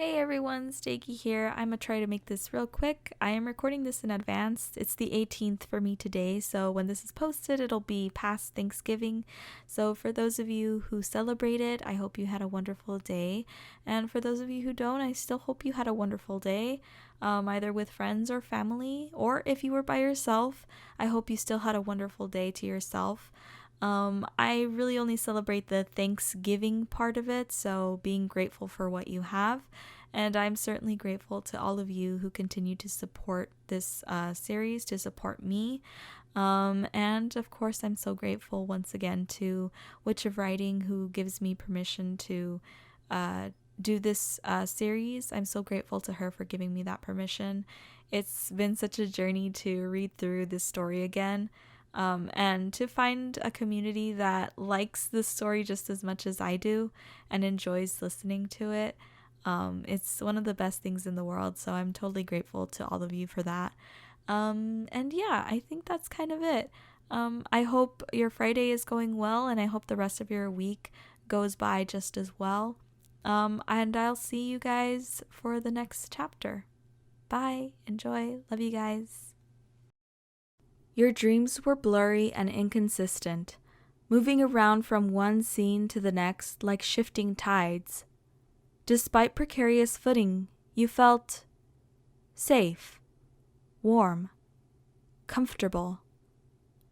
Hey everyone, Stakey here. I'm gonna try to make this real quick. I am recording this in advance. It's the 18th for me today, so when this is posted, it'll be past Thanksgiving. So for those of you who celebrate it, I hope you had a wonderful day. And for those of you who don't, I still hope you had a wonderful day, either with friends or family, or if you were by yourself, I hope you still had a wonderful day to yourself. I really only celebrate the Thanksgiving part of it, so being grateful for what you have. And I'm certainly grateful to all of you who continue to support this series, to support me. And of course, I'm so grateful once again to WitchofWriting, who gives me permission to do this series. I'm so grateful to her for giving me that permission. It's been such a journey to read through this story again. And to find a community that likes this story just as much as I do and enjoys listening to it. It's one of the best things in the world, so I'm totally grateful to all of you for that. And yeah, I think that's kind of it. I hope your Friday is going well, and I hope the rest of your week goes by just as well. And I'll see you guys for the next chapter. Bye. Enjoy. Love you guys. Your dreams were blurry and inconsistent, moving around from one scene to the next like shifting tides. Despite precarious footing, you felt safe, warm, comfortable,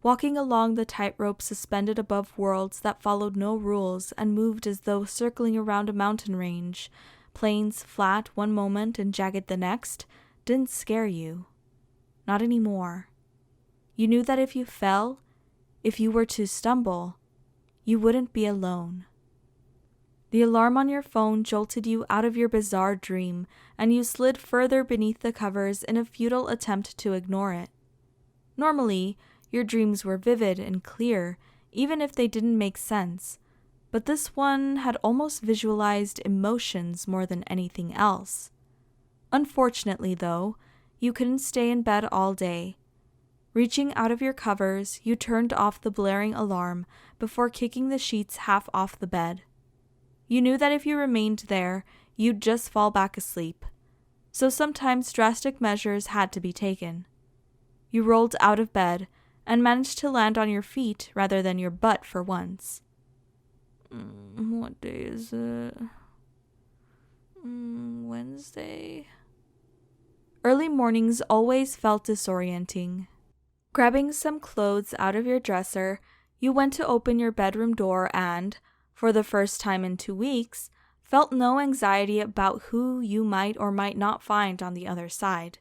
walking along the tightrope suspended above worlds that followed no rules and moved as though circling around a mountain range. Plains flat one moment and jagged the next didn't scare you. Not anymore. You knew that if you fell, if you were to stumble, you wouldn't be alone. The alarm on your phone jolted you out of your bizarre dream, and you slid further beneath the covers in a futile attempt to ignore it. Normally, your dreams were vivid and clear, even if they didn't make sense, but this one had almost visualized emotions more than anything else. Unfortunately, though, you couldn't stay in bed all day. Reaching out of your covers, you turned off the blaring alarm before kicking the sheets half off the bed. You knew that if you remained there, you'd just fall back asleep. So sometimes drastic measures had to be taken. You rolled out of bed and managed to land on your feet rather than your butt for once. What day is it? Wednesday? Early mornings always felt disorienting. Grabbing some clothes out of your dresser, you went to open your bedroom door and, for the first time in 2 weeks, felt no anxiety about who you might or might not find on the other side.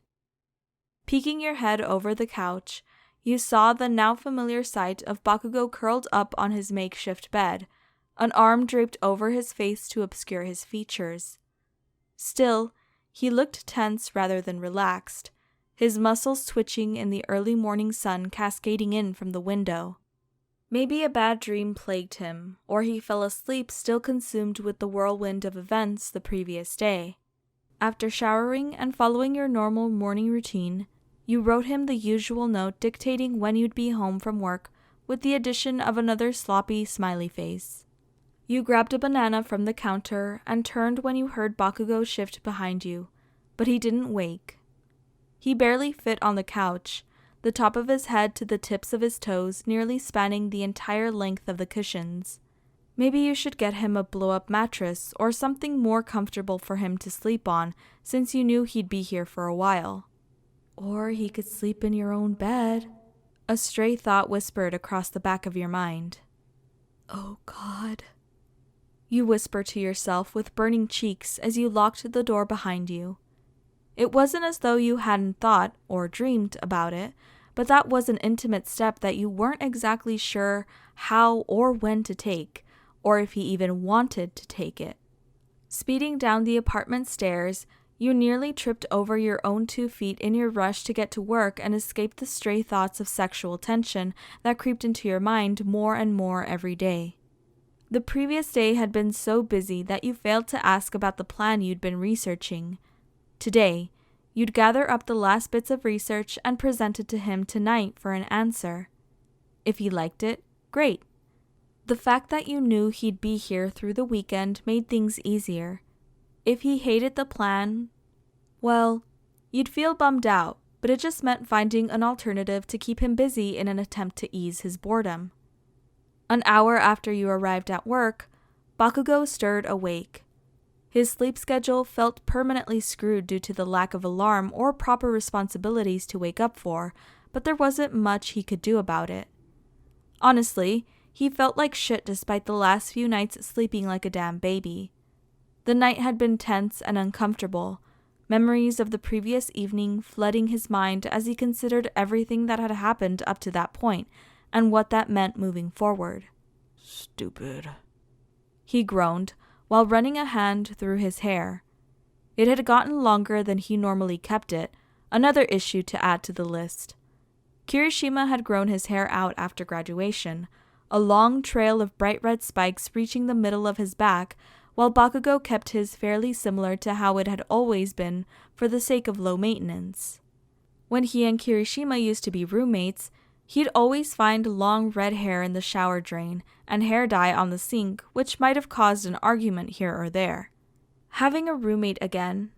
Peeking your head over the couch, you saw the now familiar sight of Bakugou curled up on his makeshift bed, an arm draped over his face to obscure his features. Still, he looked tense rather than relaxed, his muscles twitching in the early morning sun cascading in from the window. Maybe a bad dream plagued him, or he fell asleep still consumed with the whirlwind of events the previous day. After showering and following your normal morning routine, you wrote him the usual note dictating when you'd be home from work, with the addition of another sloppy smiley face. You grabbed a banana from the counter and turned when you heard Bakugou shift behind you, but he didn't wake. He barely fit on the couch, the top of his head to the tips of his toes nearly spanning the entire length of the cushions. Maybe you should get him a blow-up mattress or something more comfortable for him to sleep on, since you knew he'd be here for a while. Or he could sleep in your own bed, a stray thought whispered across the back of your mind. Oh God. You whisper to yourself with burning cheeks as you locked the door behind you. It wasn't as though you hadn't thought or dreamed about it, but that was an intimate step that you weren't exactly sure how or when to take, or if he even wanted to take it. Speeding down the apartment stairs, you nearly tripped over your own 2 feet in your rush to get to work and escape the stray thoughts of sexual tension that creeped into your mind more and more every day. The previous day had been so busy that you failed to ask about the plan you'd been researching. Today, you'd gather up the last bits of research and present it to him tonight for an answer. If he liked it, great. The fact that you knew he'd be here through the weekend made things easier. if he hated the plan, well, you'd feel bummed out, but it just meant finding an alternative to keep him busy in an attempt to ease his boredom. An hour after you arrived at work, Bakugou stirred awake. His sleep schedule felt permanently screwed due to the lack of alarm or proper responsibilities to wake up for, but there wasn't much he could do about it. Honestly, he felt like shit despite the last few nights sleeping like a damn baby. The night had been tense and uncomfortable, memories of the previous evening flooding his mind as he considered everything that had happened up to that point and what that meant moving forward. Stupid, he groaned while running a hand through his hair. It had gotten longer than he normally kept it, another issue to add to the list. Kirishima had grown his hair out after graduation, a long trail of bright red spikes reaching the middle of his back, while Bakugou kept his fairly similar to how it had always been for the sake of low maintenance. When he and Kirishima used to be roommates, he'd always find long red hair in the shower drain and hair dye on the sink, which might have caused an argument here or there. Having a roommate again,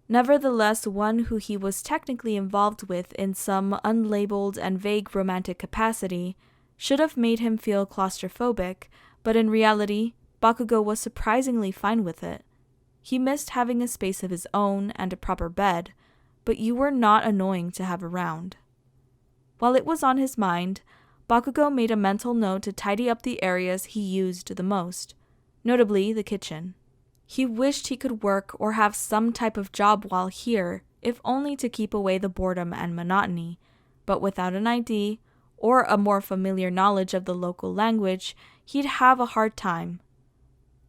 nevertheless one who he was technically involved with in some unlabeled and vague romantic capacity, should have made him feel claustrophobic, but in reality, Bakugou was surprisingly fine with it. He missed having a space of his own and a proper bed, but you were not annoying to have around. While it was on his mind, Bakugou made a mental note to tidy up the areas he used the most, notably the kitchen. He wished he could work or have some type of job while here, if only to keep away the boredom and monotony, but without an ID or a more familiar knowledge of the local language, he'd have a hard time.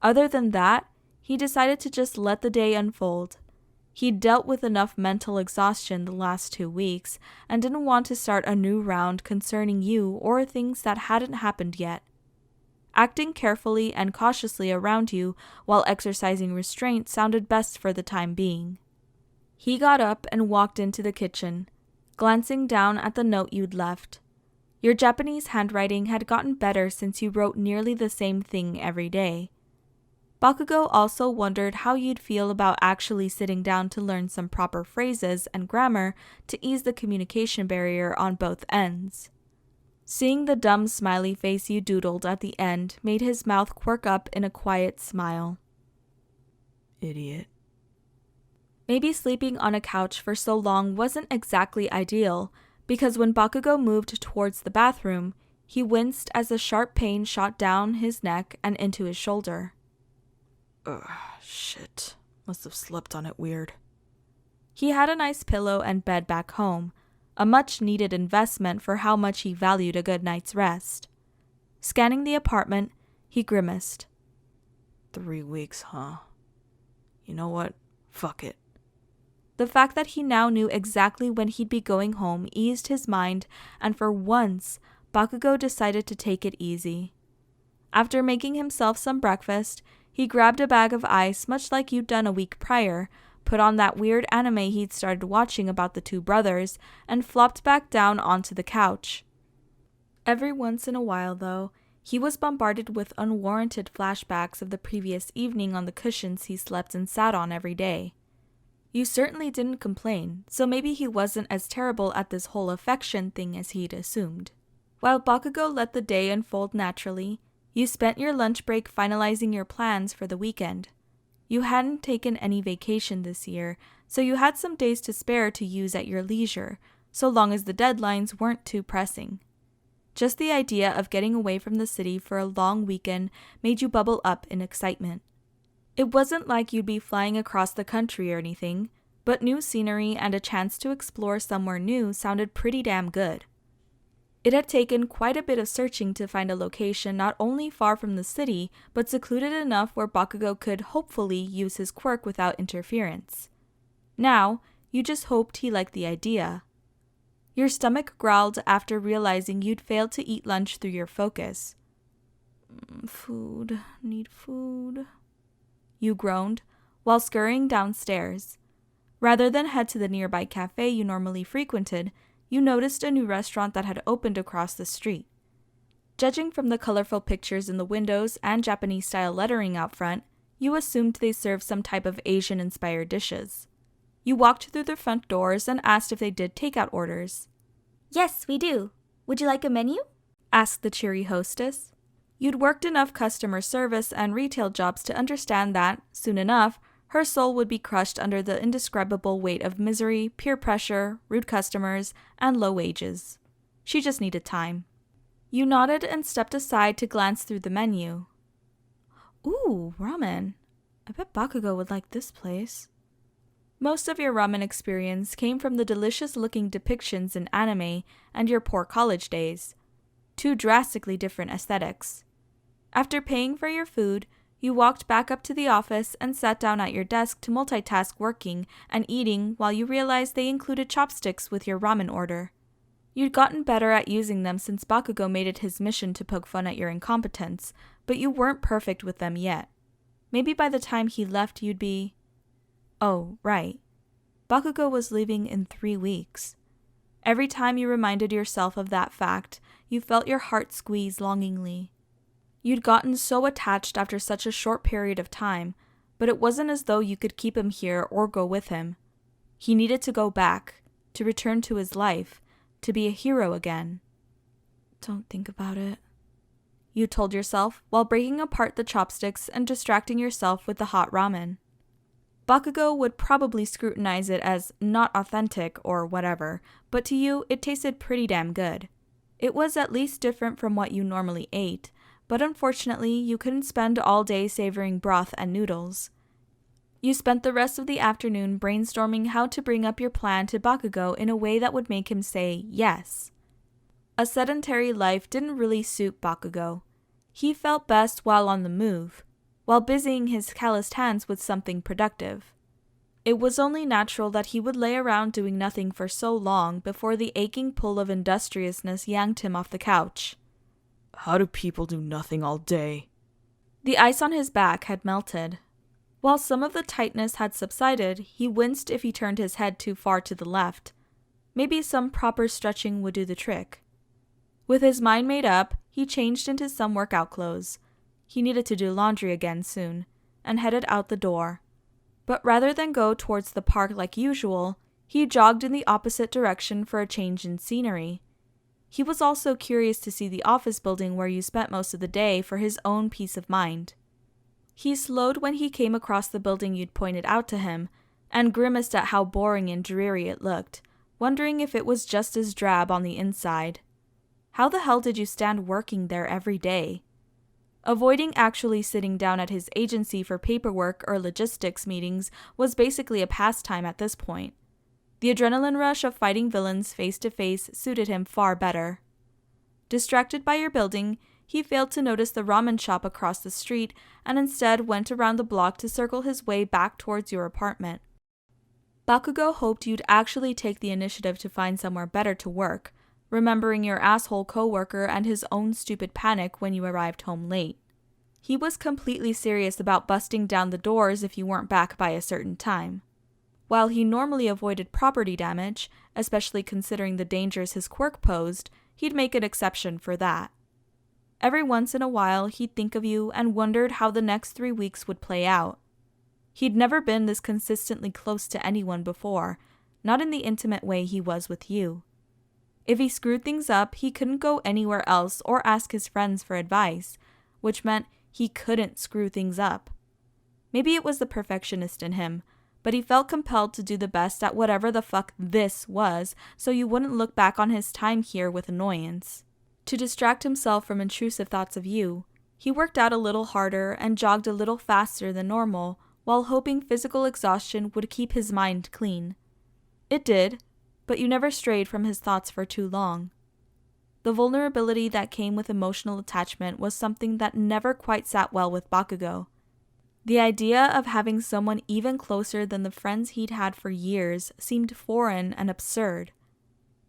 Other than that, he decided to just let the day unfold. He'd dealt with enough mental exhaustion the last 2 weeks and didn't want to start a new round concerning you or things that hadn't happened yet. Acting carefully and cautiously around you while exercising restraint sounded best for the time being. He got up and walked into the kitchen, glancing down at the note you'd left. Your Japanese handwriting had gotten better since you wrote nearly the same thing every day. Bakugou also wondered how you'd feel about actually sitting down to learn some proper phrases and grammar to ease the communication barrier on both ends. Seeing the dumb smiley face you doodled at the end made his mouth quirk up in a quiet smile. Idiot. Maybe sleeping on a couch for so long wasn't exactly ideal, because when Bakugou moved towards the bathroom, he winced as a sharp pain shot down his neck and into his shoulder. Shit. Must have slept on it weird. He had a nice pillow and bed back home, a much-needed investment for how much he valued a good night's rest. Scanning the apartment, he grimaced. 3 weeks, huh? You know what? Fuck it. The fact that he now knew exactly when he'd be going home eased his mind, and for once, Bakugou decided to take it easy. After making himself some breakfast, he grabbed a bag of ice much like you'd done a week prior, put on that weird anime he'd started watching about the 2 brothers, and flopped back down onto the couch. Every once in a while, though, he was bombarded with unwarranted flashbacks of the previous evening on the cushions he slept and sat on every day. You certainly didn't complain, so maybe he wasn't as terrible at this whole affection thing as he'd assumed. While Bakugou let the day unfold naturally, you spent your lunch break finalizing your plans for the weekend. You hadn't taken any vacation this year, so you had some days to spare to use at your leisure, so long as the deadlines weren't too pressing. Just the idea of getting away from the city for a long weekend made you bubble up in excitement. It wasn't like you'd be flying across the country or anything, but new scenery and a chance to explore somewhere new sounded pretty damn good. It had taken quite a bit of searching to find a location not only far from the city, but secluded enough where Bakugou could hopefully use his quirk without interference. Now, you just hoped he liked the idea. Your stomach growled after realizing you'd failed to eat lunch through your focus. Food, need food, you groaned, while scurrying downstairs. Rather than head to the nearby cafe you normally frequented, you noticed a new restaurant that had opened across the street. Judging from the colorful pictures in the windows and Japanese-style lettering out front, You assumed they served some type of Asian-inspired dishes. You walked through the front doors and asked if they did takeout orders. Yes, we do. Would you like a menu? Asked the cheery hostess. You'd worked enough customer service and retail jobs to understand that, soon enough, her soul would be crushed under the indescribable weight of misery, peer pressure, rude customers, and low wages. She just needed time. You nodded and stepped aside to glance through the menu. Ooh, ramen. I bet Bakugou would like this place. Most of your ramen experience came from the delicious-looking depictions in anime and your poor college days. Two drastically different aesthetics. After paying for your food, you walked back up to the office and sat down at your desk to multitask working and eating while you realized they included chopsticks with your ramen order. You'd gotten better at using them since Bakugou made it his mission to poke fun at your incompetence, but you weren't perfect with them yet. Maybe by the time he left you'd be... Oh, right. Bakugou was leaving in 3 weeks. Every time you reminded yourself of that fact, you felt your heart squeeze longingly. You'd gotten so attached after such a short period of time, but it wasn't as though you could keep him here or go with him. He needed to go back, to return to his life, to be a hero again. Don't think about it, you told yourself while breaking apart the chopsticks and distracting yourself with the hot ramen. Bakugou would probably scrutinize it as not authentic or whatever, but to you it tasted pretty damn good. It was at least different from what you normally ate, but unfortunately you couldn't spend all day savoring broth and noodles. You spent the rest of the afternoon brainstorming how to bring up your plan to Bakugou in a way that would make him say yes. A sedentary life didn't really suit Bakugou. He felt best while on the move, while busying his calloused hands with something productive. It was only natural that he would lay around doing nothing for so long before the aching pull of industriousness yanked him off the couch. How do people do nothing all day? The ice on his back had melted. While some of the tightness had subsided, he winced if he turned his head too far to the left. Maybe some proper stretching would do the trick. With his mind made up, he changed into some workout clothes. He needed to do laundry again soon, and headed out the door. But rather than go towards the park like usual, he jogged in the opposite direction for a change in scenery. He was also curious to see the office building where you spent most of the day for his own peace of mind. He slowed when he came across the building you'd pointed out to him, and grimaced at how boring and dreary it looked, wondering if it was just as drab on the inside. How the hell did you stand working there every day? Avoiding actually sitting down at his agency for paperwork or logistics meetings was basically a pastime at this point. The adrenaline rush of fighting villains face to face suited him far better. Distracted by your building, he failed to notice the ramen shop across the street and instead went around the block to circle his way back towards your apartment. Bakugou hoped you'd actually take the initiative to find somewhere better to work, remembering your asshole coworker and his own stupid panic when you arrived home late. He was completely serious about busting down the doors if you weren't back by a certain time. While he normally avoided property damage, especially considering the dangers his quirk posed, he'd make an exception for that. Every once in a while, he'd think of you and wondered how the next 3 weeks would play out. He'd never been this consistently close to anyone before, not in the intimate way he was with you. If he screwed things up, he couldn't go anywhere else or ask his friends for advice, which meant he couldn't screw things up. Maybe it was the perfectionist in him, but he felt compelled to do the best at whatever the fuck this was, so you wouldn't look back on his time here with annoyance. To distract himself from intrusive thoughts of you, he worked out a little harder and jogged a little faster than normal, while hoping physical exhaustion would keep his mind clean. It did, but you never strayed from his thoughts for too long. The vulnerability that came with emotional attachment was something that never quite sat well with Bakugou. The idea of having someone even closer than the friends he'd had for years seemed foreign and absurd.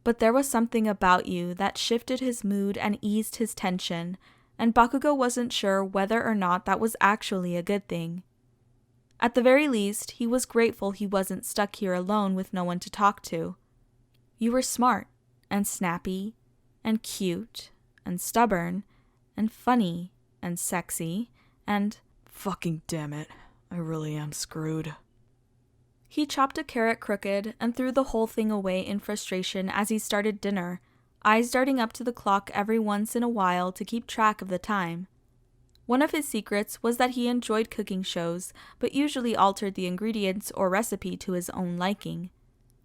But there was something about you that shifted his mood and eased his tension, and Bakugou wasn't sure whether or not that was actually a good thing. At the very least, he was grateful he wasn't stuck here alone with no one to talk to. You were smart, and snappy, and cute, and stubborn, and funny, and sexy, and Fucking damn it. I really am screwed. He chopped a carrot crooked and threw the whole thing away in frustration as he started dinner, eyes darting up to the clock every once in a while to keep track of the time. One of his secrets was that he enjoyed cooking shows, but usually altered the ingredients or recipe to his own liking.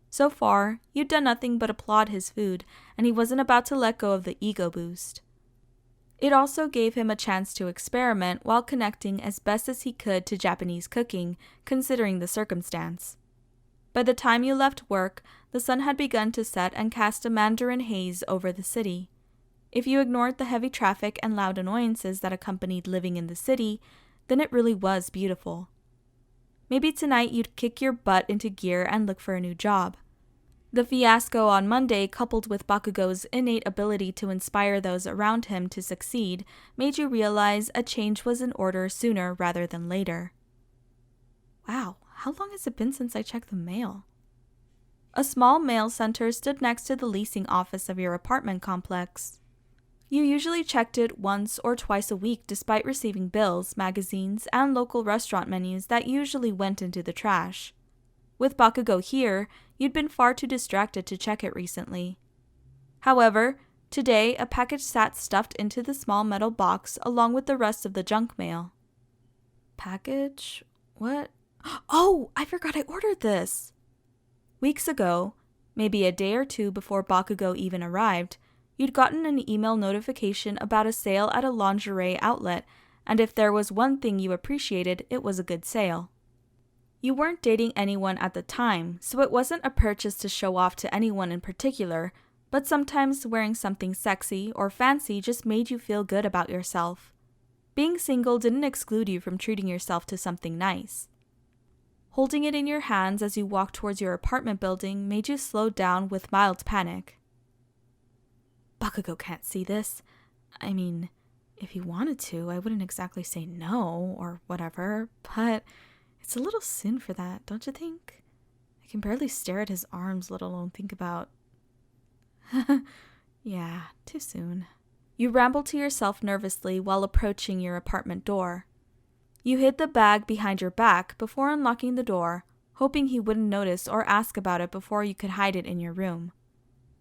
So far, you'd done nothing but applaud his food, and he wasn't about to let go of the ego boost. It also gave him a chance to experiment while connecting as best as he could to Japanese cooking, considering the circumstance. By the time you left work, the sun had begun to set and cast a mandarin haze over the city. If you ignored the heavy traffic and loud annoyances that accompanied living in the city, then it really was beautiful. Maybe tonight you'd kick your butt into gear and look for a new job. The fiasco on Monday, coupled with Bakugou's innate ability to inspire those around him to succeed, made you realize a change was in order sooner rather than later. Wow, how long has it been since I checked the mail? A small mail center stood next to the leasing office of your apartment complex. You usually checked it once or twice a week despite receiving bills, magazines, and local restaurant menus that usually went into the trash. With Bakugou here, you'd been far too distracted to check it recently. However, today a package sat stuffed into the small metal box along with the rest of the junk mail. Package? What? Oh, I forgot I ordered this! Weeks ago, maybe a day or two before Bakugou even arrived, you'd gotten an email notification about a sale at a lingerie outlet, and if there was one thing you appreciated, it was a good sale. You weren't dating anyone at the time, so it wasn't a purchase to show off to anyone in particular, but sometimes wearing something sexy or fancy just made you feel good about yourself. Being single didn't exclude you from treating yourself to something nice. Holding it in your hands as you walked towards your apartment building made you slow down with mild panic. Bakugou can't see this. I mean, if he wanted to, I wouldn't exactly say no or whatever, but it's a little soon for that, don't you think? I can barely stare at his arms, let alone think about... Yeah, too soon. You rambled to yourself nervously while approaching your apartment door. You hid the bag behind your back before unlocking the door, hoping he wouldn't notice or ask about it before you could hide it in your room.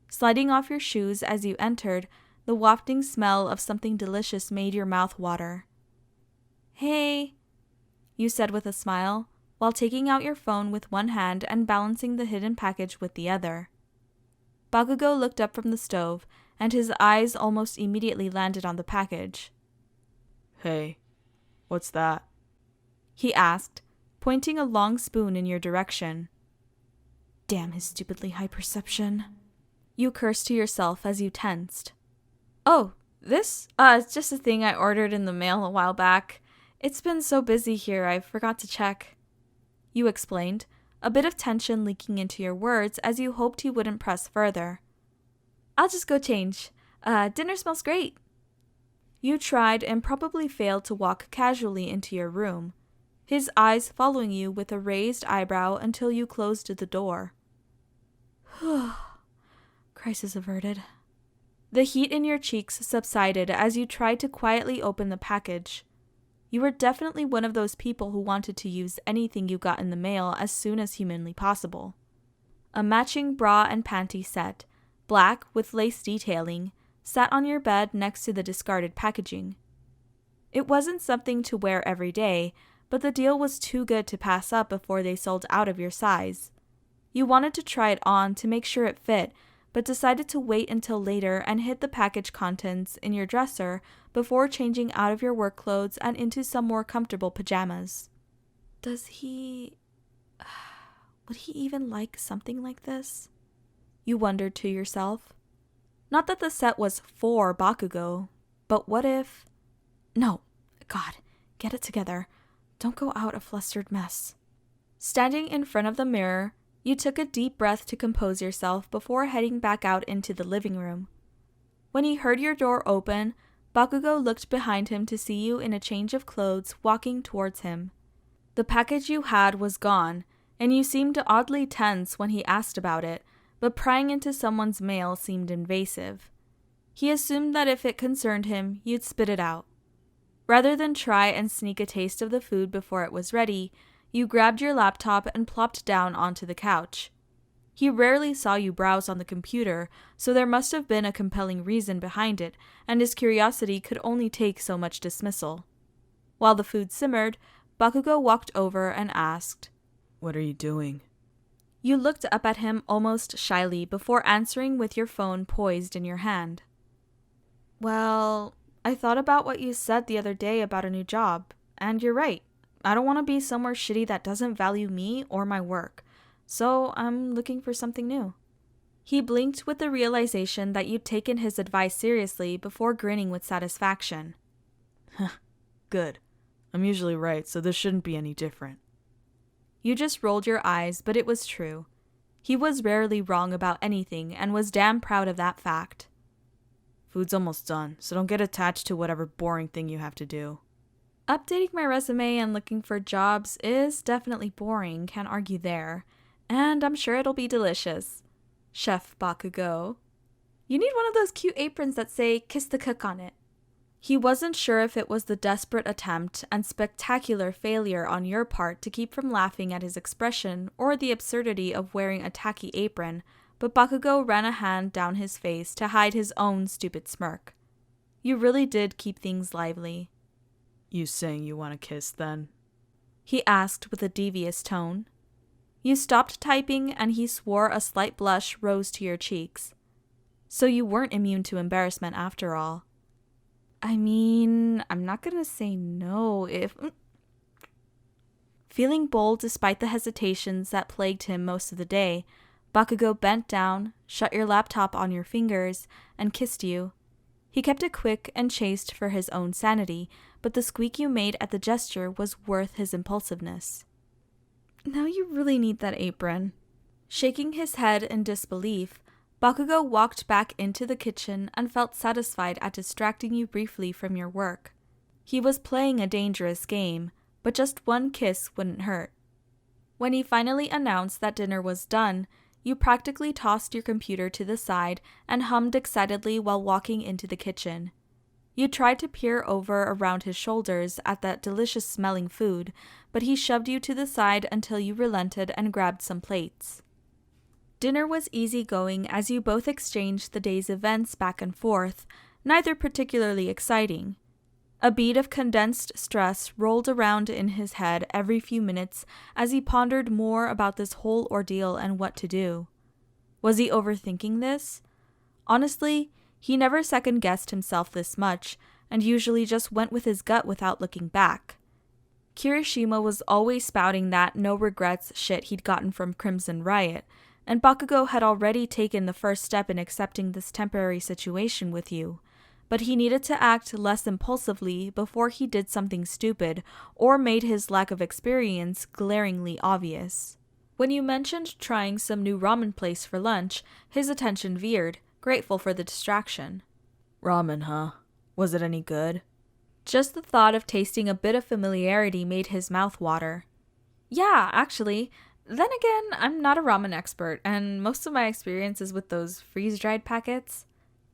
Sliding off your shoes as you entered, the wafting smell of something delicious made your mouth water. "Hey," you said with a smile, while taking out your phone with one hand and balancing the hidden package with the other. Bakugou looked up from the stove, and his eyes almost immediately landed on the package. Hey, what's that? He asked, pointing a long spoon in your direction. Damn his stupidly high perception. You cursed to yourself as you tensed. Oh, this? It's just a thing I ordered in the mail a while back. It's been so busy here, I forgot to check. You explained, a bit of tension leaking into your words as you hoped he wouldn't press further. I'll just go change. Dinner smells great. You tried and probably failed to walk casually into your room, his eyes following you with a raised eyebrow until you closed the door. Crisis averted. The heat in your cheeks subsided as you tried to quietly open the package. You were definitely one of those people who wanted to use anything you got in the mail as soon as humanly possible. A matching bra and panty set, black with lace detailing, sat on your bed next to the discarded packaging. It wasn't something to wear every day, but the deal was too good to pass up before they sold out of your size. You wanted to try it on to make sure it fit, but decided to wait until later and hid the package contents in your dresser before changing out of your work clothes and into some more comfortable pajamas. Would he even like something like this? You wondered to yourself. Not that the set was for Bakugou, but what if... No, God, get it together. Don't go out a flustered mess. Standing in front of the mirror, you took a deep breath to compose yourself before heading back out into the living room. When he heard your door open, Bakugou looked behind him to see you in a change of clothes walking towards him. The package you had was gone, and you seemed oddly tense when he asked about it, but prying into someone's mail seemed invasive. He assumed that if it concerned him, you'd spit it out. Rather than try and sneak a taste of the food before it was ready, you grabbed your laptop and plopped down onto the couch. He rarely saw you browse on the computer, so there must have been a compelling reason behind it, and his curiosity could only take so much dismissal. While the food simmered, Bakugou walked over and asked, "What are you doing?" You looked up at him almost shyly before answering with your phone poised in your hand. "Well, I thought about what you said the other day about a new job, and you're right. I don't want to be somewhere shitty that doesn't value me or my work, so I'm looking for something new." He blinked with the realization that you'd taken his advice seriously before grinning with satisfaction. Good. I'm usually right, so this shouldn't be any different. You just rolled your eyes, but it was true. He was rarely wrong about anything and was damn proud of that fact. Food's almost done, so don't get attached to whatever boring thing you have to do. Updating my resume and looking for jobs is definitely boring, can't argue there. And I'm sure it'll be delicious. Chef Bakugou. You need one of those cute aprons that say, "Kiss the cook" on it. He wasn't sure if it was the desperate attempt and spectacular failure on your part to keep from laughing at his expression or the absurdity of wearing a tacky apron, but Bakugou ran a hand down his face to hide his own stupid smirk. You really did keep things lively. You saying you want to kiss, then? He asked with a devious tone. You stopped typing and he swore a slight blush rose to your cheeks. So you weren't immune to embarrassment after all. I mean, I'm not gonna say no if... Feeling bold despite the hesitations that plagued him most of the day, Bakugou bent down, shut your laptop on your fingers, and kissed you. He kept it quick and chaste for his own sanity, but the squeak you made at the gesture was worth his impulsiveness. Now you really need that apron. Shaking his head in disbelief, Bakugou walked back into the kitchen and felt satisfied at distracting you briefly from your work. He was playing a dangerous game, but just one kiss wouldn't hurt. When he finally announced that dinner was done, you practically tossed your computer to the side and hummed excitedly while walking into the kitchen. You tried to peer over around his shoulders at that delicious-smelling food, but he shoved you to the side until you relented and grabbed some plates. Dinner was easygoing as you both exchanged the day's events back and forth, neither particularly exciting. A bead of condensed stress rolled around in his head every few minutes as he pondered more about this whole ordeal and what to do. Was he overthinking this? Honestly, he never second-guessed himself this much, and usually just went with his gut without looking back. Kirishima was always spouting that no regrets shit he'd gotten from Crimson Riot, and Bakugou had already taken the first step in accepting this temporary situation with you, but he needed to act less impulsively before he did something stupid or made his lack of experience glaringly obvious. When you mentioned trying some new ramen place for lunch, his attention veered, grateful for the distraction. Ramen, huh? Was it any good? Just the thought of tasting a bit of familiarity made his mouth water. Yeah, actually. Then again, I'm not a ramen expert, and most of my experience is with those freeze-dried packets.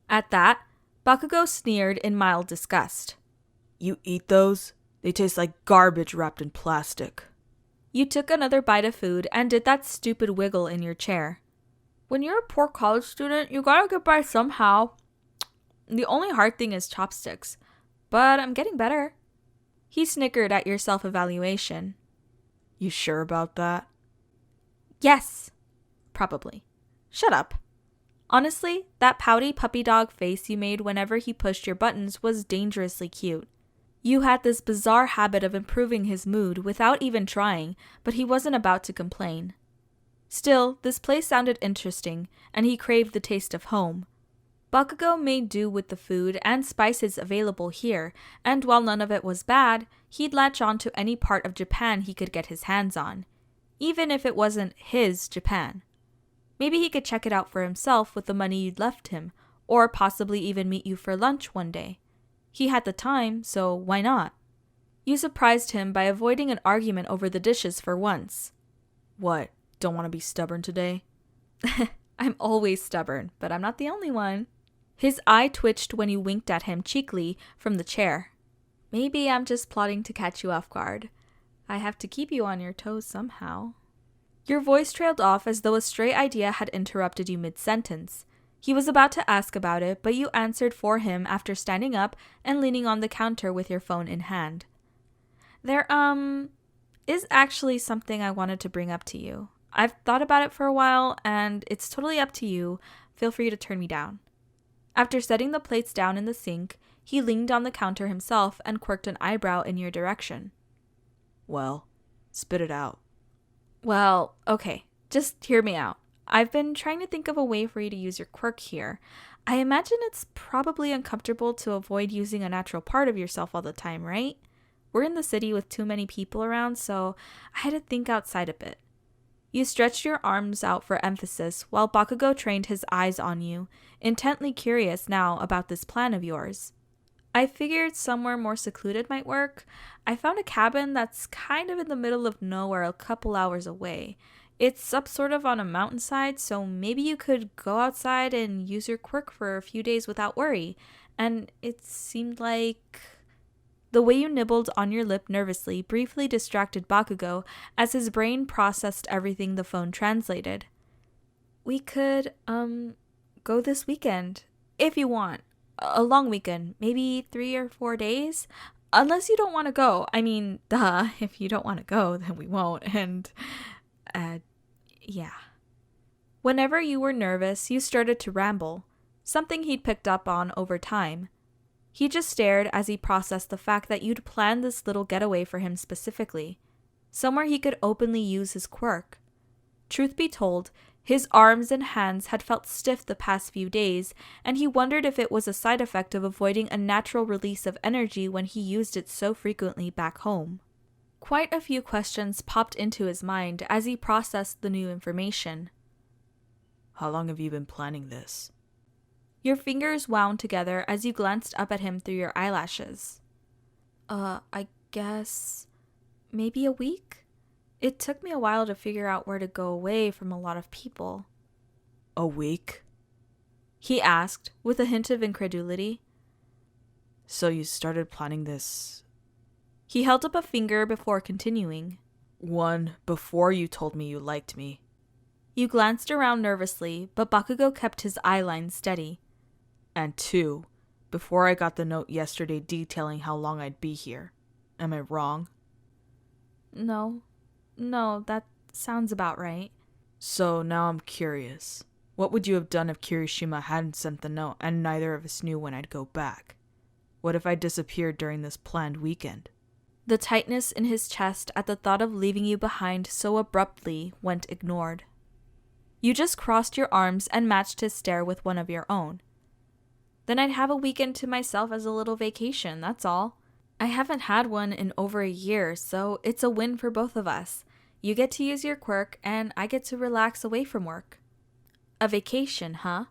At that, Bakugou sneered in mild disgust. You eat those? They taste like garbage wrapped in plastic. You took another bite of food and did that stupid wiggle in your chair. When you're a poor college student, you gotta get by somehow. The only hard thing is chopsticks, but I'm getting better. He snickered at your self-evaluation. You sure about that? Yes. Probably. Shut up. Honestly, that pouty puppy dog face you made whenever he pushed your buttons was dangerously cute. You had this bizarre habit of improving his mood without even trying, but he wasn't about to complain. Still, this place sounded interesting, and he craved the taste of home. Bakugou made do with the food and spices available here, and while none of it was bad, he'd latch on to any part of Japan he could get his hands on, even if it wasn't his Japan. Maybe he could check it out for himself with the money you'd left him, or possibly even meet you for lunch one day. He had the time, so why not? You surprised him by avoiding an argument over the dishes for once. What, don't want to be stubborn today? I'm always stubborn, but I'm not the only one. His eye twitched when you winked at him cheekily from the chair. Maybe I'm just plotting to catch you off guard. I have to keep you on your toes somehow. Your voice trailed off as though a stray idea had interrupted you mid-sentence. He was about to ask about it, but you answered for him after standing up and leaning on the counter with your phone in hand. There, is actually something I wanted to bring up to you. I've thought about it for a while, and it's totally up to you. Feel free to turn me down. After setting the plates down in the sink, he leaned on the counter himself and quirked an eyebrow in your direction. Well, spit it out. Well, okay, just hear me out. I've been trying to think of a way for you to use your quirk here. I imagine it's probably uncomfortable to avoid using a natural part of yourself all the time, right? We're in the city with too many people around, so I had to think outside a bit. You stretched your arms out for emphasis while Bakugou trained his eyes on you, intently curious now about this plan of yours. I figured somewhere more secluded might work. I found a cabin that's kind of in the middle of nowhere a couple hours away. It's up sort of on a mountainside, so maybe you could go outside and use your quirk for a few days without worry. And it seemed like... The way you nibbled on your lip nervously briefly distracted Bakugou as his brain processed everything the phone translated. We could, go this weekend, if you want. A long weekend, maybe 3 or 4 days. Unless you don't want to go. I mean, duh, if you don't want to go, then we won't. And, yeah. Whenever you were nervous, you started to ramble, something he'd picked up on over time. He just stared as he processed the fact that you'd planned this little getaway for him specifically, somewhere he could openly use his quirk. Truth be told, his arms and hands had felt stiff the past few days, and he wondered if it was a side effect of avoiding a natural release of energy when he used it so frequently back home. Quite a few questions popped into his mind as he processed the new information. How long have you been planning this? Your fingers wound together as you glanced up at him through your eyelashes. I guess... maybe a week? It took me a while to figure out where to go away from a lot of people. A week? He asked, with a hint of incredulity. So you started planning this... He held up a finger before continuing. 1, before you told me you liked me. You glanced around nervously, but Bakugou kept his eye line steady. And 2, before I got the note yesterday detailing how long I'd be here. Am I wrong? No, that sounds about right. So now I'm curious. What would you have done if Kirishima hadn't sent the note and neither of us knew when I'd go back? What if I disappeared during this planned weekend? The tightness in his chest at the thought of leaving you behind so abruptly went ignored. You just crossed your arms and matched his stare with one of your own. Then I'd have a weekend to myself as a little vacation, that's all. I haven't had one in over a year, so it's a win for both of us. You get to use your quirk, and I get to relax away from work. A vacation, huh?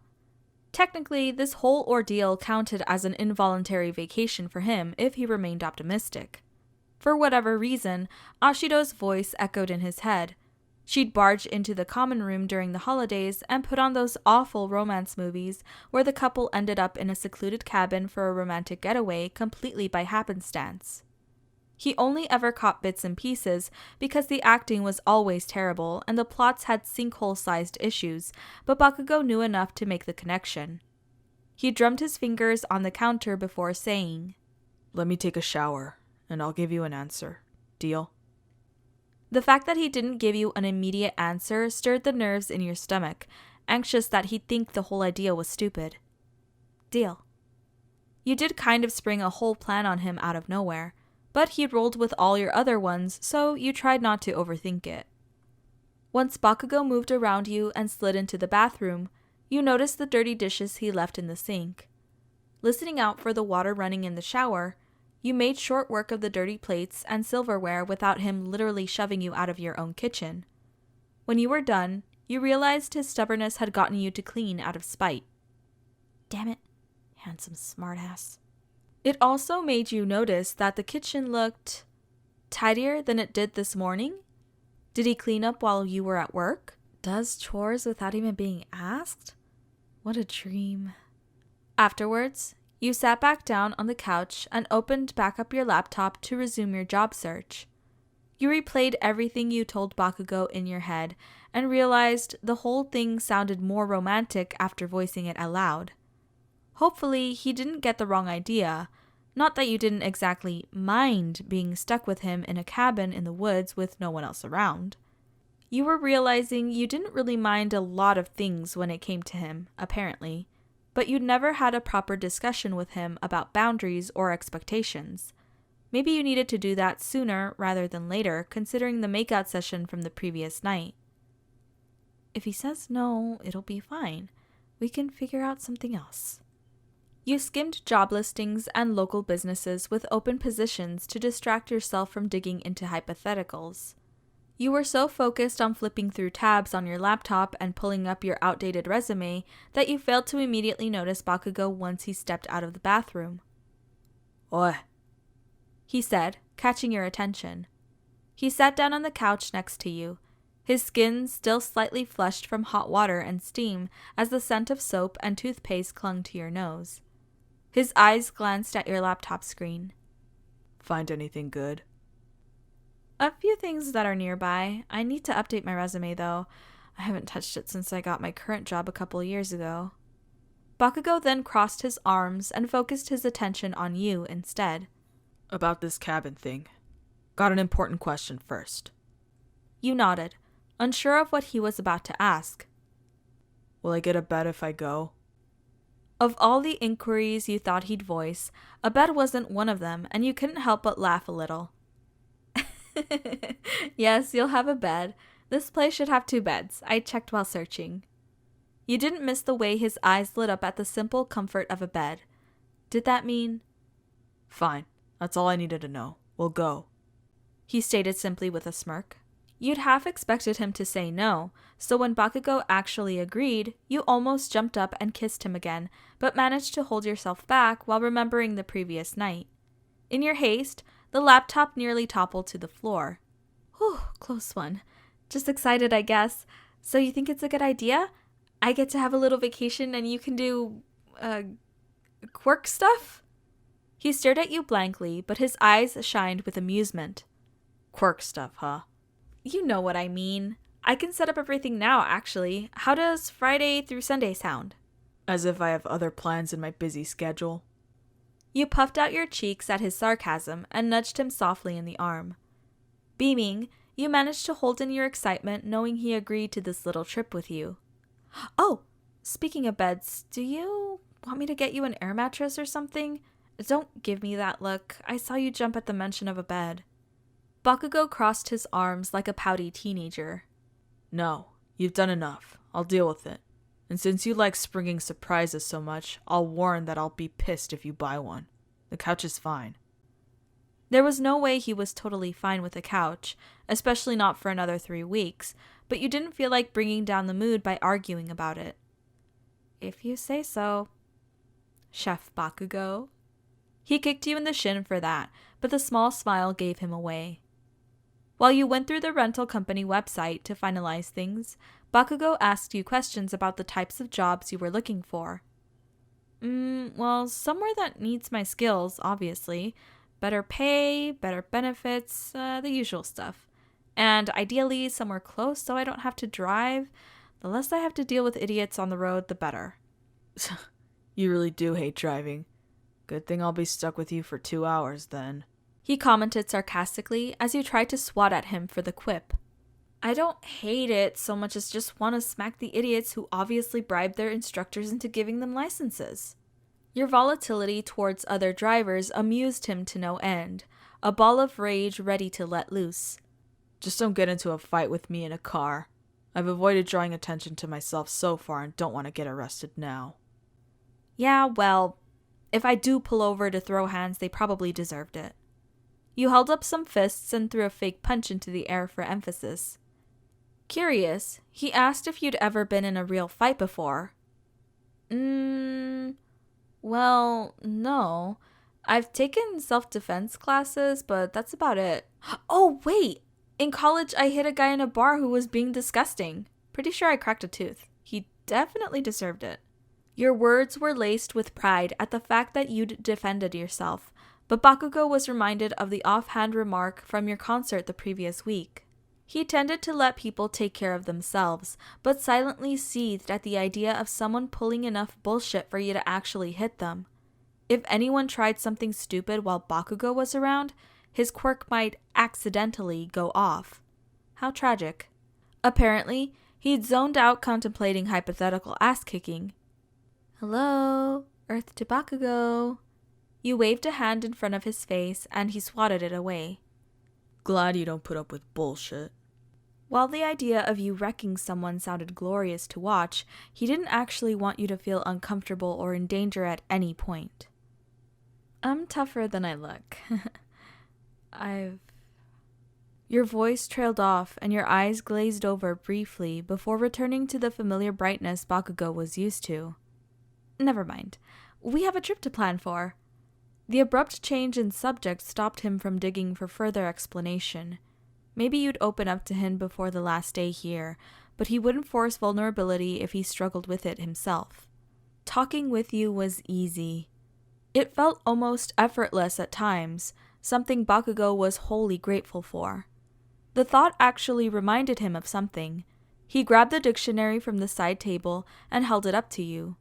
Technically, this whole ordeal counted as an involuntary vacation for him if he remained optimistic. For whatever reason, Ashido's voice echoed in his head. She'd barge into the common room during the holidays and put on those awful romance movies where the couple ended up in a secluded cabin for a romantic getaway completely by happenstance. He only ever caught bits and pieces because the acting was always terrible and the plots had sinkhole-sized issues, but Bakugou knew enough to make the connection. He drummed his fingers on the counter before saying, Let me take a shower, and I'll give you an answer. Deal? The fact that he didn't give you an immediate answer stirred the nerves in your stomach, anxious that he'd think the whole idea was stupid. Deal. You did kind of spring a whole plan on him out of nowhere, but he'd rolled with all your other ones, so you tried not to overthink it. Once Bakugou moved around you and slid into the bathroom, you noticed the dirty dishes he left in the sink. Listening out for the water running in the shower, you made short work of the dirty plates and silverware without him literally shoving you out of your own kitchen. When you were done, you realized his stubbornness had gotten you to clean out of spite. Damn it, handsome smartass. It also made you notice that the kitchen looked tidier than it did this morning. Did he clean up while you were at work? Does chores without even being asked? What a dream. Afterwards, You sat back down on the couch and opened back up your laptop to resume your job search. You replayed everything you told Bakugou in your head and realized the whole thing sounded more romantic after voicing it aloud. Hopefully, he didn't get the wrong idea. Not that you didn't exactly mind being stuck with him in a cabin in the woods with no one else around. You were realizing you didn't really mind a lot of things when it came to him, apparently, but you'd never had a proper discussion with him about boundaries or expectations. Maybe you needed to do that sooner rather than later, considering the makeout session from the previous night. If he says no, it'll be fine. We can figure out something else. You skimmed job listings and local businesses with open positions to distract yourself from digging into hypotheticals. You were so focused on flipping through tabs on your laptop and pulling up your outdated resume that you failed to immediately notice Bakugou once he stepped out of the bathroom. Oi, he said, catching your attention. He sat down on the couch next to you, his skin still slightly flushed from hot water and steam as the scent of soap and toothpaste clung to your nose. His eyes glanced at your laptop screen. Find anything good? A few things that are nearby. I need to update my resume, though. I haven't touched it since I got my current job a couple years ago. Bakugou then crossed his arms and focused his attention on you instead. About this cabin thing. Got an important question first. You nodded, unsure of what he was about to ask. Will I get a bed if I go? Of all the inquiries you thought he'd voice, a bed wasn't one of them, and you couldn't help but laugh a little. Yes, you'll have a bed. This place should have 2 beds. I checked while searching. You didn't miss the way his eyes lit up at the simple comfort of a bed. Did that mean? Fine. That's all I needed to know. We'll go. He stated simply with a smirk. You'd half expected him to say no, so when Bakugou actually agreed, you almost jumped up and kissed him again, but managed to hold yourself back while remembering the previous night. In your haste, the laptop nearly toppled to the floor. Whew, close one. Just excited, I guess. So you think it's a good idea? I get to have a little vacation and you can do, quirk stuff? He stared at you blankly, but his eyes shined with amusement. Quirk stuff, huh? You know what I mean. I can set up everything now, actually. How does Friday through Sunday sound? As if I have other plans in my busy schedule. You puffed out your cheeks at his sarcasm and nudged him softly in the arm. Beaming, you managed to hold in your excitement knowing he agreed to this little trip with you. Oh, speaking of beds, do you want me to get you an air mattress or something? Don't give me that look. I saw you jump at the mention of a bed. Bakugou crossed his arms like a pouty teenager. No, you've done enough. I'll deal with it. And since you like springing surprises so much, I'll warn that I'll be pissed if you buy one. The couch is fine. There was no way he was totally fine with the couch, especially not for another 3 weeks, but you didn't feel like bringing down the mood by arguing about it. If you say so. Chef Bakugou. He kicked you in the shin for that, but the small smile gave him away. While you went through the rental company website to finalize things, Bakugou asked you questions about the types of jobs you were looking for. Well, somewhere that needs my skills, obviously. Better pay, better benefits, the usual stuff. And ideally, somewhere close so I don't have to drive. The less I have to deal with idiots on the road, the better. You really do hate driving. Good thing I'll be stuck with you for 2 hours then. He commented sarcastically as you tried to swat at him for the quip. I don't hate it so much as just want to smack the idiots who obviously bribed their instructors into giving them licenses. Your volatility towards other drivers amused him to no end, a ball of rage ready to let loose. Just don't get into a fight with me in a car. I've avoided drawing attention to myself so far and don't want to get arrested now. Yeah, well, if I do pull over to throw hands, they probably deserved it. You held up some fists and threw a fake punch into the air for emphasis. Curious, he asked if you'd ever been in a real fight before. Well, no. I've taken self-defense classes, but that's about it. Oh, wait! In college, I hit a guy in a bar who was being disgusting. Pretty sure I cracked a tooth. He definitely deserved it. Your words were laced with pride at the fact that you'd defended yourself, but Bakugou was reminded of the offhand remark from your concert the previous week. He tended to let people take care of themselves, but silently seethed at the idea of someone pulling enough bullshit for you to actually hit them. If anyone tried something stupid while Bakugou was around, his quirk might accidentally go off. How tragic. Apparently, he'd zoned out contemplating hypothetical ass-kicking. Hello, Earth to Bakugou. You waved a hand in front of his face, and he swatted it away. Glad you don't put up with bullshit. While the idea of you wrecking someone sounded glorious to watch, he didn't actually want you to feel uncomfortable or in danger at any point. I'm tougher than I look. Your voice trailed off and your eyes glazed over briefly before returning to the familiar brightness Bakugou was used to. Never mind. We have a trip to plan for. The abrupt change in subject stopped him from digging for further explanation. Maybe you'd open up to him before the last day here, but he wouldn't force vulnerability if he struggled with it himself. Talking with you was easy. It felt almost effortless at times, something Bakugou was wholly grateful for. The thought actually reminded him of something. He grabbed the dictionary from the side table and held it up to you.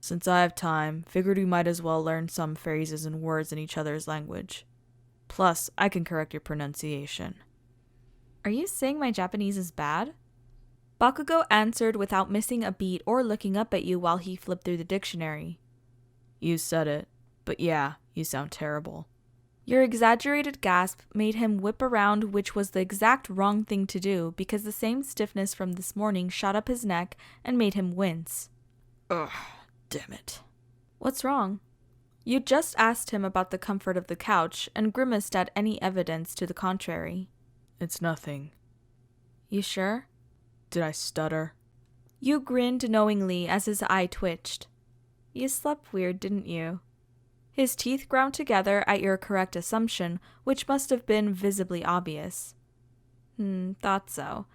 Since I have time, figured we might as well learn some phrases and words in each other's language. Plus, I can correct your pronunciation. Are you saying my Japanese is bad? Bakugou answered without missing a beat or looking up at you while he flipped through the dictionary. You said it, but yeah, you sound terrible. Your exaggerated gasp made him whip around, which was the exact wrong thing to do because the same stiffness from this morning shot up his neck and made him wince. Ugh, damn it. What's wrong? You just asked him about the comfort of the couch and grimaced at any evidence to the contrary. It's nothing. You sure? Did I stutter? You grinned knowingly as his eye twitched. You slept weird, didn't you? His teeth ground together at your correct assumption, which must have been visibly obvious. Thought so.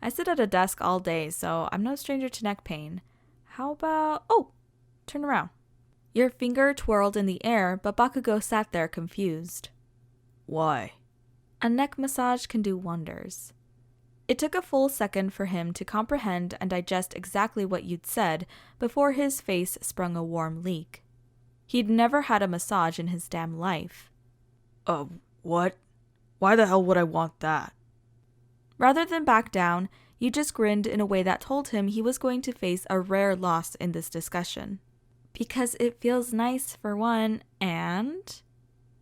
I sit at a desk all day, so I'm no stranger to neck pain. How about... Oh! Turn around. Your finger twirled in the air, but Bakugou sat there confused. Why? A neck massage can do wonders. It took a full second for him to comprehend and digest exactly what you'd said before his face sprung a warm leak. He'd never had a massage in his damn life. What? Why the hell would I want that? Rather than back down, you just grinned in a way that told him he was going to face a rare loss in this discussion. Because it feels nice for one, and...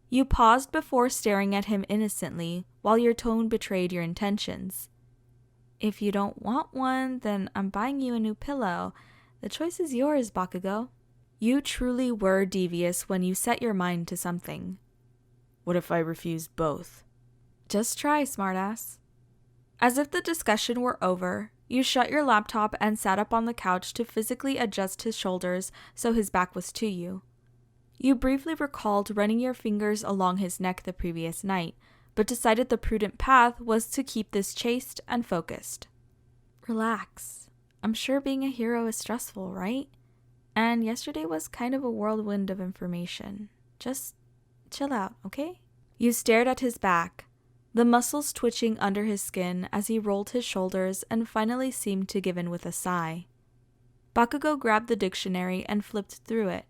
You paused before staring at him innocently, while your tone betrayed your intentions. If you don't want one, then I'm buying you a new pillow. The choice is yours, Bakugou. You truly were devious when you set your mind to something. What if I refused both? Just try, smartass. As if the discussion were over, you shut your laptop and sat up on the couch to physically adjust his shoulders so his back was to you. You briefly recalled running your fingers along his neck the previous night, but decided the prudent path was to keep this chaste and focused. Relax. I'm sure being a hero is stressful, right? And yesterday was kind of a whirlwind of information. Just chill out, okay? You stared at his back, the muscles twitching under his skin as he rolled his shoulders and finally seemed to give in with a sigh. Bakugou grabbed the dictionary and flipped through it,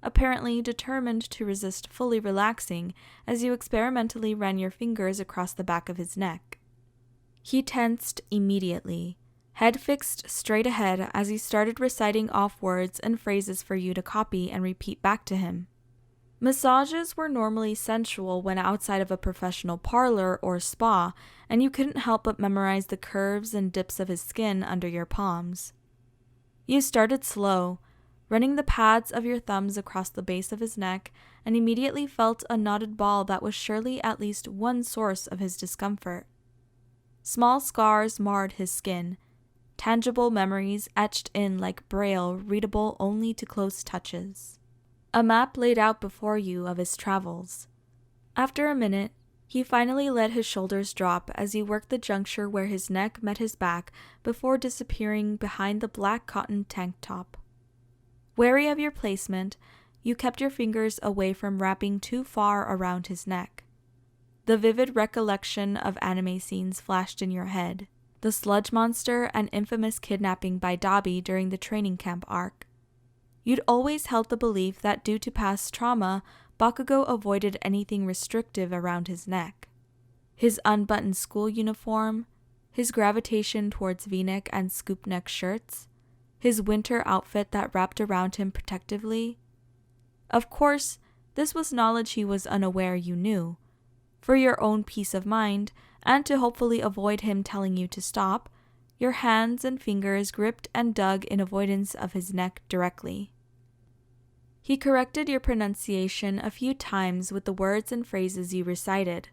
apparently determined to resist fully relaxing as you experimentally ran your fingers across the back of his neck. He tensed immediately, head fixed straight ahead as he started reciting off words and phrases for you to copy and repeat back to him. Massages were normally sensual when outside of a professional parlor or spa, and you couldn't help but memorize the curves and dips of his skin under your palms. You started slow, running the pads of your thumbs across the base of his neck, and immediately felt a knotted ball that was surely at least one source of his discomfort. Small scars marred his skin, tangible memories etched in like braille readable only to close touches. A map laid out before you of his travels. After a minute, he finally let his shoulders drop as he worked the juncture where his neck met his back before disappearing behind the black cotton tank top. Wary of your placement, you kept your fingers away from wrapping too far around his neck. The vivid recollection of anime scenes flashed in your head. The sludge monster and infamous kidnapping by Dabi during the training camp arc. You'd always held the belief that due to past trauma, Bakugou avoided anything restrictive around his neck. His unbuttoned school uniform, his gravitation towards v-neck and scoop neck shirts, his winter outfit that wrapped around him protectively. Of course, this was knowledge he was unaware you knew. For your own peace of mind, and to hopefully avoid him telling you to stop, your hands and fingers gripped and dug in avoidance of his neck directly. He corrected your pronunciation a few times with the words and phrases you recited.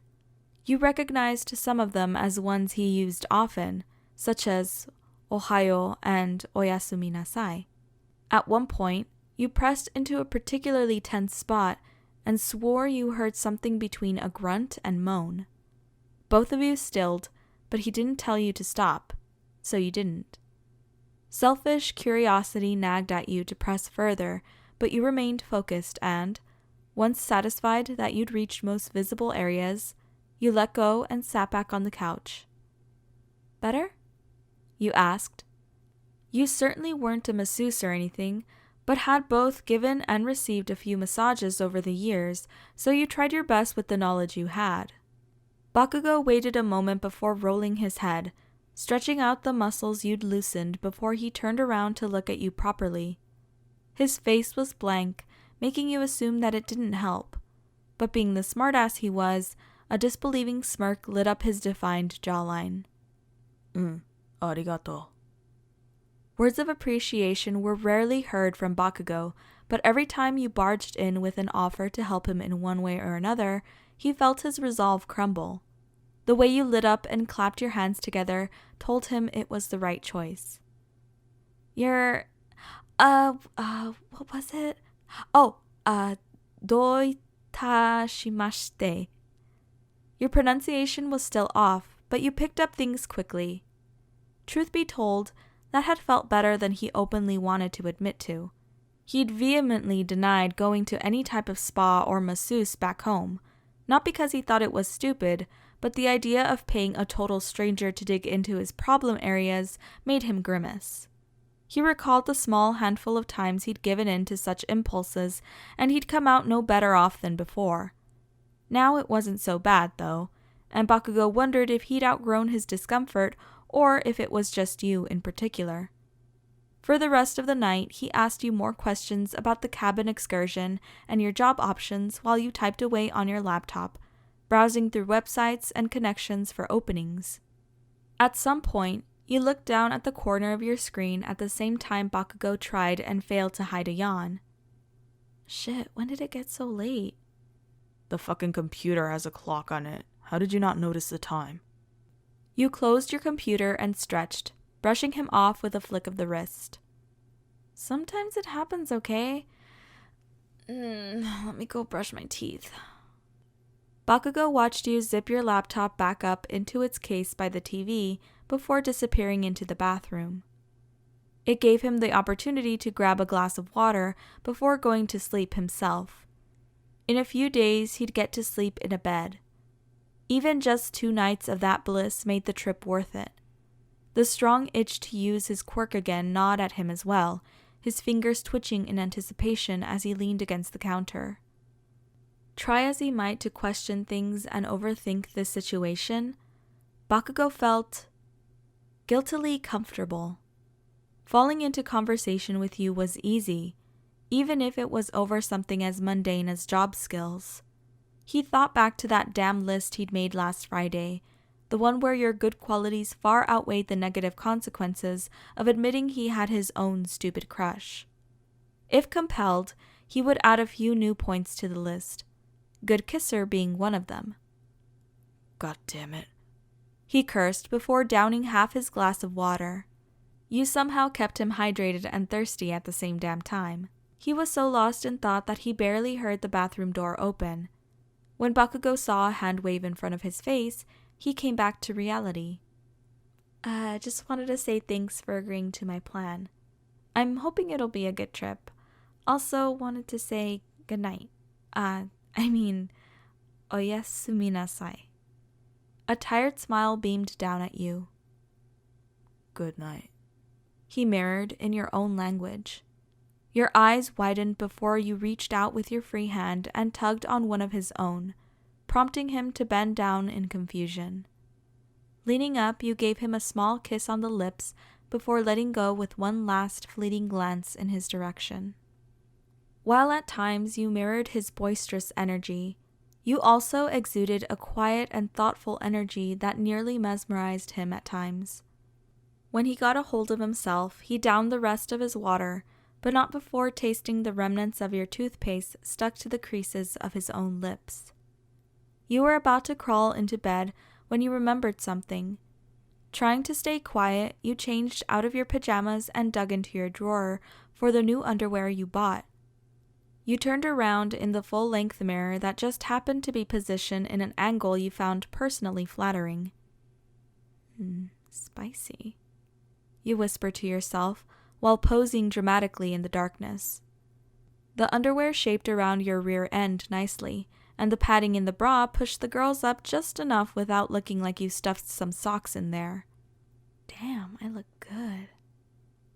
You recognized some of them as ones he used often, such as Ohayo and Oyasumi nasai. At one point, you pressed into a particularly tense spot and swore you heard something between a grunt and moan. Both of you stilled, but he didn't tell you to stop, so you didn't. Selfish curiosity nagged at you to press further, but you remained focused and, once satisfied that you'd reached most visible areas, you let go and sat back on the couch. Better? You asked. You certainly weren't a masseuse or anything, but had both given and received a few massages over the years, so you tried your best with the knowledge you had. Bakugou waited a moment before rolling his head, stretching out the muscles you'd loosened before he turned around to look at you properly. His face was blank, making you assume that it didn't help, but being the smartass he was, a disbelieving smirk lit up his defined jawline. Arigato. Words of appreciation were rarely heard from Bakugou, but every time you barged in with an offer to help him in one way or another, he felt his resolve crumble. The way you lit up and clapped your hands together told him it was the right choice. What was it? Doitashimashite. Your pronunciation was still off, but you picked up things quickly. Truth be told, that had felt better than he openly wanted to admit to. He'd vehemently denied going to any type of spa or masseuse back home, not because he thought it was stupid, but the idea of paying a total stranger to dig into his problem areas made him grimace. He recalled the small handful of times he'd given in to such impulses, and he'd come out no better off than before. Now it wasn't so bad, though, and Bakugou wondered if he'd outgrown his discomfort or if it was just you in particular. For the rest of the night, he asked you more questions about the cabin excursion and your job options while you typed away on your laptop, browsing through websites and connections for openings. At some point, you looked down at the corner of your screen at the same time Bakugou tried and failed to hide a yawn. Shit, when did it get so late? The fucking computer has a clock on it. How did you not notice the time? You closed your computer and stretched, brushing him off with a flick of the wrist. Sometimes it happens, okay? Let me go brush my teeth. Bakugou watched you zip your laptop back up into its case by the TV before disappearing into the bathroom. It gave him the opportunity to grab a glass of water before going to sleep himself. In a few days, he'd get to sleep in a bed. Even just 2 nights of that bliss made the trip worth it. The strong itch to use his quirk again gnawed at him as well, his fingers twitching in anticipation as he leaned against the counter. Try as he might to question things and overthink this situation, Bakugou felt guiltily comfortable. Falling into conversation with you was easy, even if it was over something as mundane as job skills. He thought back to that damn list he'd made last Friday, the one where your good qualities far outweighed the negative consequences of admitting he had his own stupid crush. If compelled, he would add a few new points to the list, good kisser being one of them. God damn it. He cursed before downing half his glass of water. You somehow kept him hydrated and thirsty at the same damn time. He was so lost in thought that he barely heard the bathroom door open. When Bakugou saw a hand wave in front of his face, he came back to reality. Just wanted to say thanks for agreeing to my plan. I'm hoping it'll be a good trip. Also wanted to say goodnight. Oyasumi nasai. A tired smile beamed down at you. Good night. He mirrored in your own language. Your eyes widened before you reached out with your free hand and tugged on one of his own, prompting him to bend down in confusion. Leaning up, you gave him a small kiss on the lips before letting go with one last fleeting glance in his direction. While at times you mirrored his boisterous energy, you also exuded a quiet and thoughtful energy that nearly mesmerized him at times. When he got a hold of himself, he downed the rest of his water, but not before tasting the remnants of your toothpaste stuck to the creases of his own lips. You were about to crawl into bed when you remembered something. Trying to stay quiet, you changed out of your pajamas and dug into your drawer for the new underwear you bought. You turned around in the full-length mirror that just happened to be positioned in an angle you found personally flattering. Spicy, you whispered to yourself while posing dramatically in the darkness. The underwear shaped around your rear end nicely, and the padding in the bra pushed the girls up just enough without looking like you stuffed some socks in there. Damn, I look good.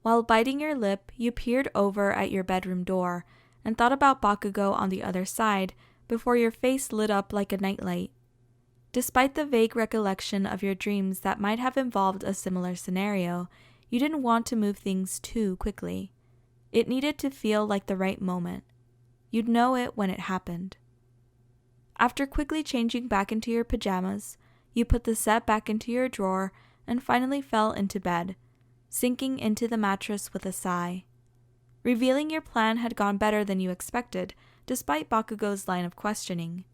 While biting your lip, you peered over at your bedroom door and thought about Bakugou on the other side before your face lit up like a nightlight. Despite the vague recollection of your dreams that might have involved a similar scenario, you didn't want to move things too quickly. It needed to feel like the right moment. You'd know it when it happened. After quickly changing back into your pajamas, you put the set back into your drawer and finally fell into bed, sinking into the mattress with a sigh. Revealing your plan had gone better than you expected, despite Bakugou's line of questioning.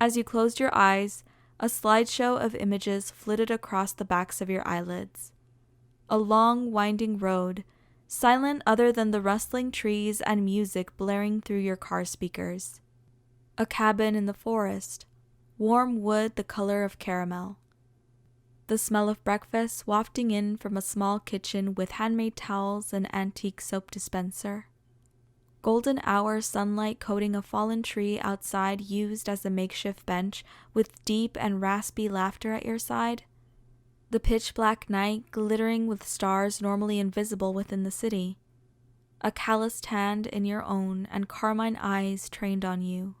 As you closed your eyes, a slideshow of images flitted across the backs of your eyelids. A long, winding road, silent other than the rustling trees and music blaring through your car speakers. A cabin in the forest, warm wood the color of caramel. The smell of breakfast wafting in from a small kitchen with handmade towels and antique soap dispenser. Golden hour sunlight coating a fallen tree outside used as a makeshift bench with deep and raspy laughter at your side. The pitch-black night glittering with stars normally invisible within the city. A calloused hand in your own and carmine eyes trained on you.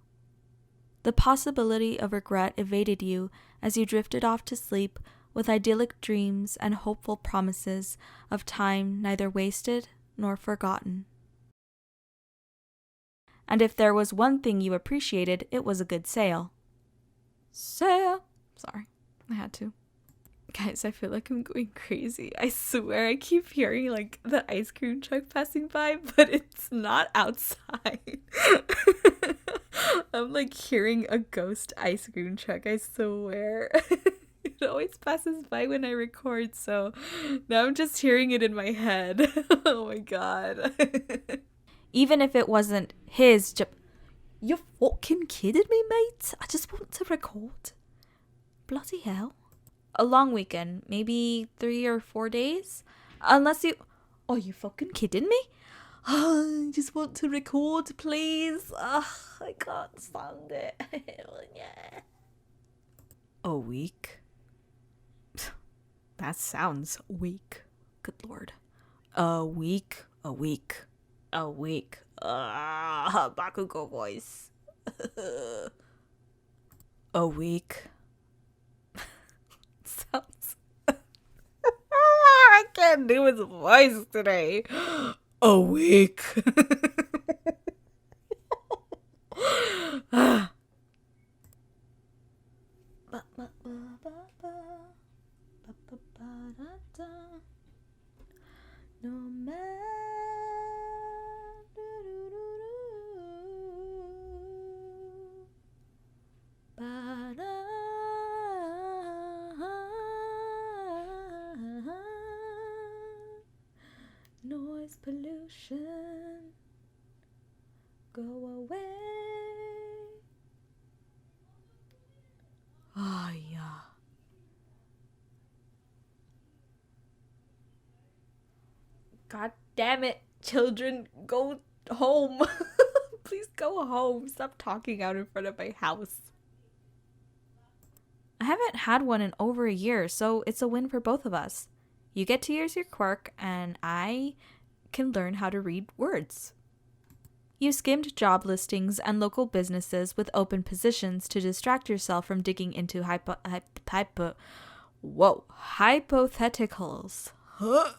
The possibility of regret evaded you as you drifted off to sleep with idyllic dreams and hopeful promises of time neither wasted nor forgotten. And if there was one thing you appreciated, it was a good sale. Sorry, I had to. Guys, I feel like I'm going crazy. I swear I keep hearing like the ice cream truck passing by, but it's not outside. I'm like hearing a ghost ice cream truck, I swear. It always passes by when I record, so now I'm just hearing it in my head. Oh my god. Even if it wasn't his You fucking kidding me, mate? I just want to record. Bloody hell. A long weekend, maybe 3 or 4 days? Unless you... Are you fucking kidding me? I just want to record, please. I can't stand it. Yeah. A week? That sounds weak. Good lord. A week. Bakugou voice. A week. Sounds... I can't do his voice today. A week. No matter noise pollution, go away. Ah, yeah. God damn it, children, go home. Please go home. Stop talking out in front of my house. I haven't had one in over a year, so it's a win for both of us. You get to use your quirk, and I can learn how to read words. You skimmed job listings and local businesses with open positions to distract yourself from digging into hypotheticals. Huh?